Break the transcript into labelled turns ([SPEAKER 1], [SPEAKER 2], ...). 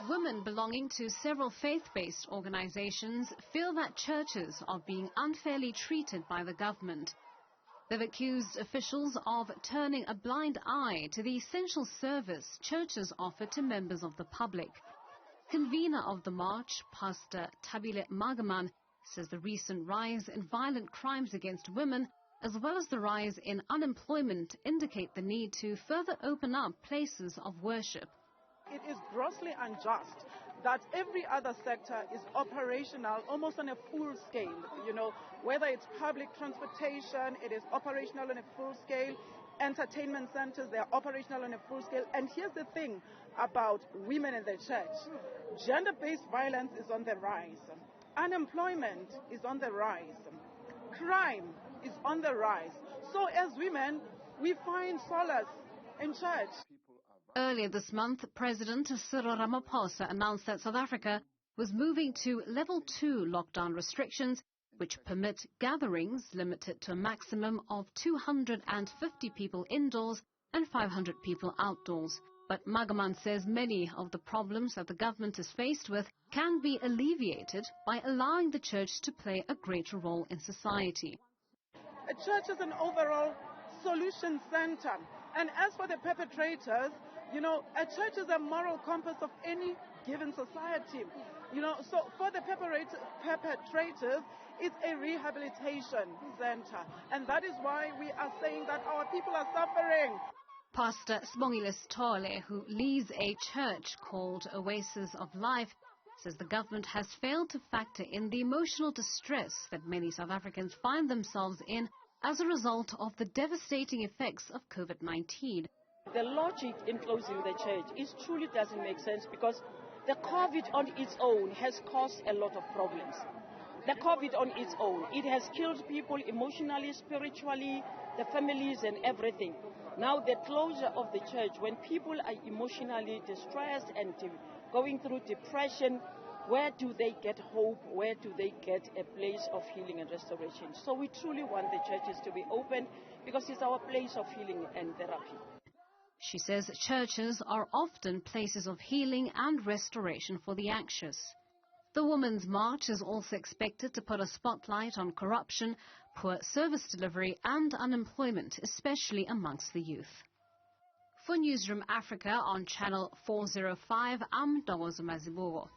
[SPEAKER 1] Women belonging to several faith-based organizations feel that churches are being unfairly treated by the government. They've accused officials of turning a blind eye to the essential service churches offer to members of the public. Convener of the march, Pastor Tabile Magaman, says the recent rise in violent crimes against women, as well as the rise in unemployment, indicate the need to further open up places of worship.
[SPEAKER 2] It is grossly unjust that every other sector is operational almost on a full scale. Whether it's public transportation, it is operational on a full scale. Entertainment centers, they are operational on a full scale. And here's the thing about women in the church. Gender-based violence is on the rise. Unemployment is on the rise. Crime is on the rise. So as women, we find solace in church.
[SPEAKER 1] Earlier this month, President Cyril Ramaphosa announced that South Africa was moving to Level 2 lockdown restrictions, which permit gatherings limited to a maximum of 250 people indoors and 500 people outdoors. But Magaman says many of the problems that the government is faced with can be alleviated by allowing the church to play a greater role in society.
[SPEAKER 2] A church is an overall solution center. And as for the perpetrators, a church is a moral compass of any given society. So for the perpetrators, it's a rehabilitation center. And that is why we are saying that our people are suffering.
[SPEAKER 1] Pastor Sibongile Sithole, who leads a church called Oasis of Life, says the government has failed to factor in the emotional distress that many South Africans find themselves in as a result of the devastating effects of COVID-19.
[SPEAKER 3] The logic in closing the church truly doesn't make sense because the COVID on its own has caused a lot of problems. The COVID on its own, it has killed people emotionally, spiritually, the families and everything. Now the closure of the church, when people are emotionally distressed and going through depression, where do they get hope? Where do they get a place of healing and restoration? So we truly want the churches to be open because it's our place of healing and therapy.
[SPEAKER 1] She says churches are often places of healing and restoration for the anxious. The Women's March is also expected to put a spotlight on corruption, poor service delivery and unemployment, especially amongst the youth. For Newzroom Afrika on Channel 405, I'm Ntokozo Mazibuko.